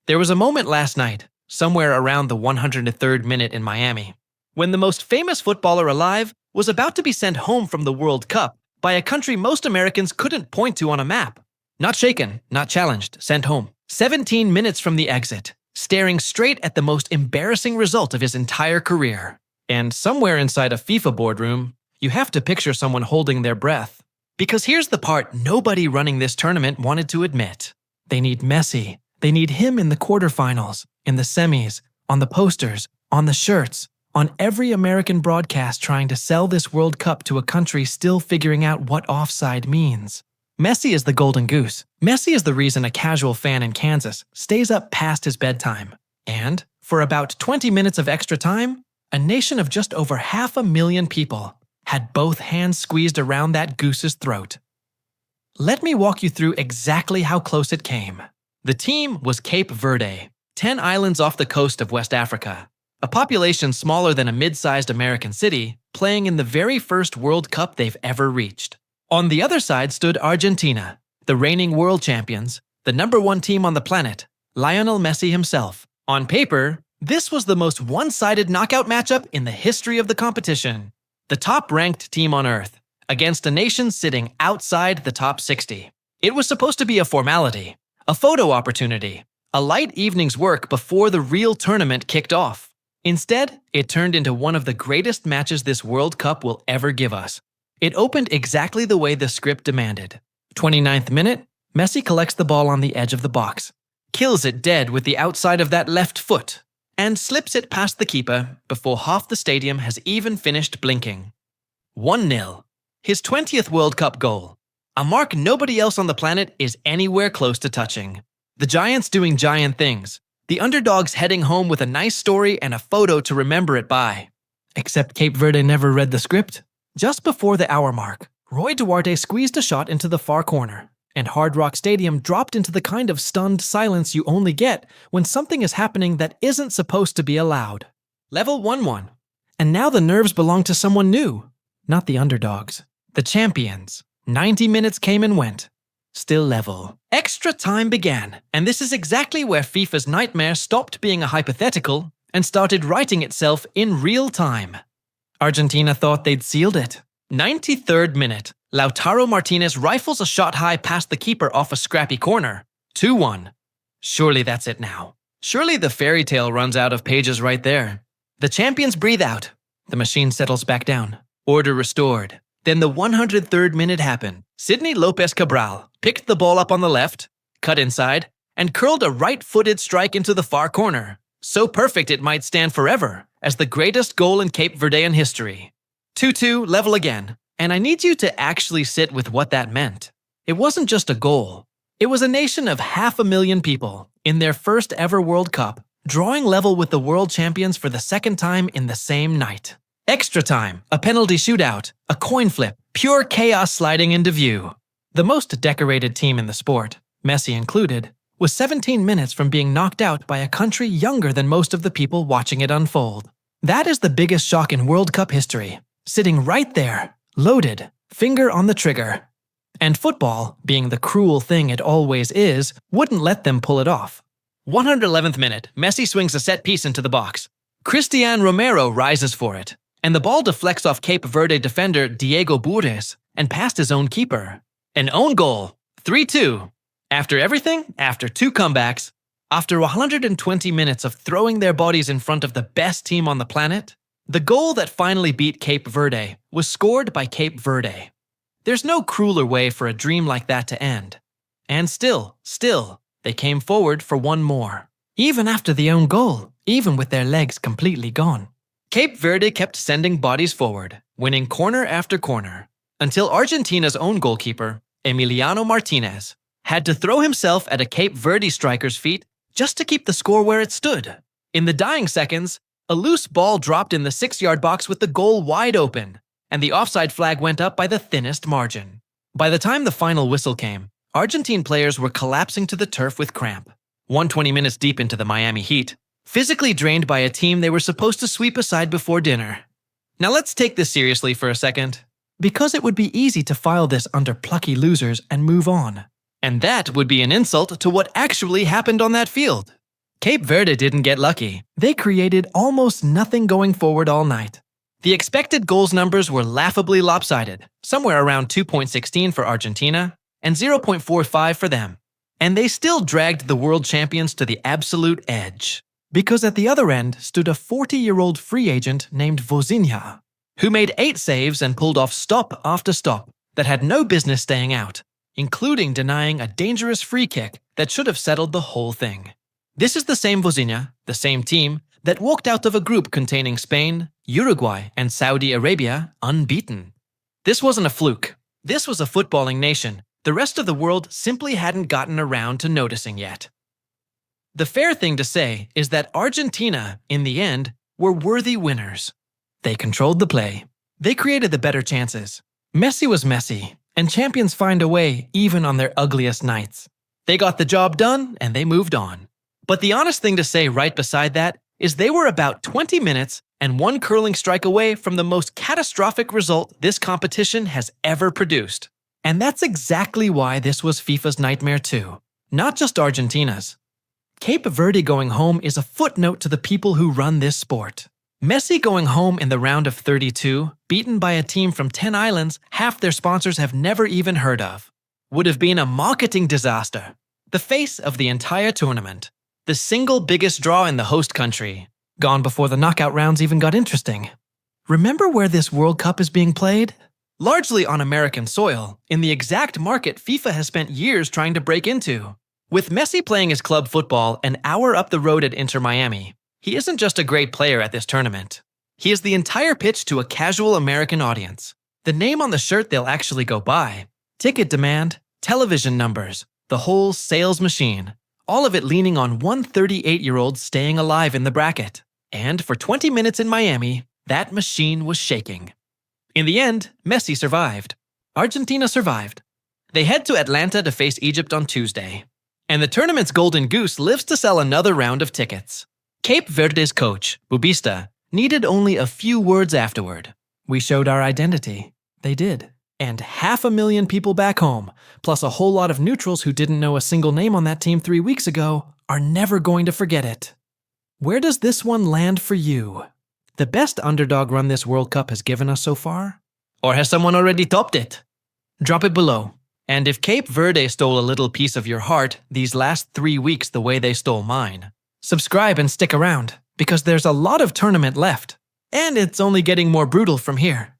There was a moment last night, somewhere around the 103rd minute in Miami, when the most famous footballer alive was about to be sent home from the World Cup by a country most Americans couldn't point to on a map. Not shaken, not challenged, sent home. 17 minutes from the exit, staring straight at the most embarrassing result of his entire career. And somewhere inside a FIFA boardroom, you have to picture someone holding their breath. Because here's the part nobody running this tournament wanted to admit. They need Messi. They need him in the quarterfinals, in the semis, on the posters, on the shirts, on every American broadcast trying to sell this World Cup to a country still figuring out what offside means. Messi is the golden goose. Messi is the reason a casual fan in Kansas stays up past his bedtime. And, for about 20 minutes of extra time, a nation of just over 500,000 people had both hands squeezed around that goose's throat. Let me walk you through exactly how close it came. The team was Cape Verde, 10 islands off the coast of West Africa, a population smaller than a mid-sized American city, playing in the very first World Cup they've ever reached. On the other side stood Argentina, the reigning world champions, the #1 team on the planet, Lionel Messi himself. On paper, this was the most one-sided knockout matchup in the history of the competition. The top-ranked team on Earth, against a nation sitting outside the top 60. It was supposed to be a formality, a photo opportunity, a light evening's work before the real tournament kicked off. Instead, it turned into one of the greatest matches this World Cup will ever give us. It opened exactly the way the script demanded. 29th minute, Messi collects the ball on the edge of the box, kills it dead with the outside of that left foot, and slips it past the keeper before half the stadium has even finished blinking. 1-0. His 20th World Cup goal. A mark nobody else on the planet is anywhere close to touching. The Giants doing giant things. The underdogs heading home with a nice story and a photo to remember it by. Except Cape Verde never read the script. Just before the hour mark, Roy Duarte squeezed a shot into the far corner, and Hard Rock Stadium dropped into the kind of stunned silence you only get when something is happening that isn't supposed to be allowed. Level 1-1. And now the nerves belong to someone new. Not the underdogs. The champions. 90 minutes came and went. Still level. Extra time began, and this is exactly where FIFA's nightmare stopped being a hypothetical and started writing itself in real time. Argentina thought they'd sealed it. 93rd minute. Lautaro Martinez rifles a shot high past the keeper off a scrappy corner. 2-1. Surely that's it now. Surely the fairy tale runs out of pages right there. The champions breathe out. The machine settles back down. Order restored. Then the 103rd minute happened. Sidney Lopez Cabral picked the ball up on the left, cut inside, and curled a right-footed strike into the far corner. So perfect it might stand forever as the greatest goal in Cape Verdean history. 2-2, level again. And I need you to actually sit with what that meant. It wasn't just a goal. It was a nation of 500,000 people in their first ever World Cup, drawing level with the world champions for the second time in the same night. Extra time, a penalty shootout, a coin flip, pure chaos sliding into view. The most decorated team in the sport, Messi included, was 17 minutes from being knocked out by a country younger than most of the people watching it unfold. That is the biggest shock in World Cup history, sitting right there, loaded, finger on the trigger. And football, being the cruel thing it always is, wouldn't let them pull it off. 111th minute, Messi swings a set piece into the box. Cristian Romero rises for it, and the ball deflects off Cape Verde defender Diego Bures and past his own keeper. An own goal, 3-2. After everything, after 2 comebacks, after 120 minutes of throwing their bodies in front of the best team on the planet, the goal that finally beat Cape Verde was scored by Cape Verde. There's no crueler way for a dream like that to end. And still, they came forward for one more. Even after the own goal, even with their legs completely gone. Cape Verde kept sending bodies forward, winning corner after corner, until Argentina's own goalkeeper, Emiliano Martinez, had to throw himself at a Cape Verde striker's feet just to keep the score where it stood. In the dying seconds, a loose ball dropped in the 6-yard box with the goal wide open, and the offside flag went up by the thinnest margin. By the time the final whistle came, Argentine players were collapsing to the turf with cramp. 120 minutes deep into the Miami Heat, physically drained by a team they were supposed to sweep aside before dinner. Now let's take this seriously for a second, because it would be easy to file this under plucky losers and move on. And that would be an insult to what actually happened on that field. Cape Verde didn't get lucky. They created almost nothing going forward all night. The expected goals numbers were laughably lopsided, somewhere around 2.16 for Argentina and 0.45 for them. And they still dragged the world champions to the absolute edge. Because at the other end stood a 40-year-old free agent named Vozinha, who made 8 saves and pulled off stop after stop that had no business staying out, including denying a dangerous free kick that should have settled the whole thing. This is the same Vozinha, the same team, that walked out of a group containing Spain, Uruguay, and Saudi Arabia unbeaten. This wasn't a fluke. This was a footballing nation the rest of the world simply hadn't gotten around to noticing yet. The fair thing to say is that Argentina, in the end, were worthy winners. They controlled the play. They created the better chances. Messi was Messi, and champions find a way even on their ugliest nights. They got the job done, and they moved on. But the honest thing to say right beside that is they were about 20 minutes and 1 curling strike away from the most catastrophic result this competition has ever produced. And that's exactly why this was FIFA's nightmare too, not just Argentina's. Cape Verde going home is a footnote to the people who run this sport. Messi going home in the round of 32, beaten by a team from 10 islands half their sponsors have never even heard of, would have been a marketing disaster. The face of the entire tournament. The single biggest draw in the host country. Gone before the knockout rounds even got interesting. Remember where this World Cup is being played? Largely on American soil, in the exact market FIFA has spent years trying to break into. With Messi playing his club football an hour up the road at Inter Miami, he isn't just a great player at this tournament. He is the entire pitch to a casual American audience. The name on the shirt they'll actually go by. Ticket demand, television numbers, the whole sales machine. All of it leaning on one 38-year-old staying alive in the bracket. And for 20 minutes in Miami, that machine was shaking. In the end, Messi survived. Argentina survived. They head to Atlanta to face Egypt on Tuesday. And the tournament's golden goose lives to sell another round of tickets. Cape Verde's coach, Bubista, needed only a few words afterward. We showed our identity. They did. And 500,000 people back home, plus a whole lot of neutrals who didn't know a single name on that team 3 weeks ago, are never going to forget it. Where does this one land for you? The best underdog run this World Cup has given us so far? Or has someone already topped it? Drop it below. And if Cape Verde stole a little piece of your heart these last 3 weeks the way they stole mine, subscribe and stick around, because there's a lot of tournament left. And it's only getting more brutal from here.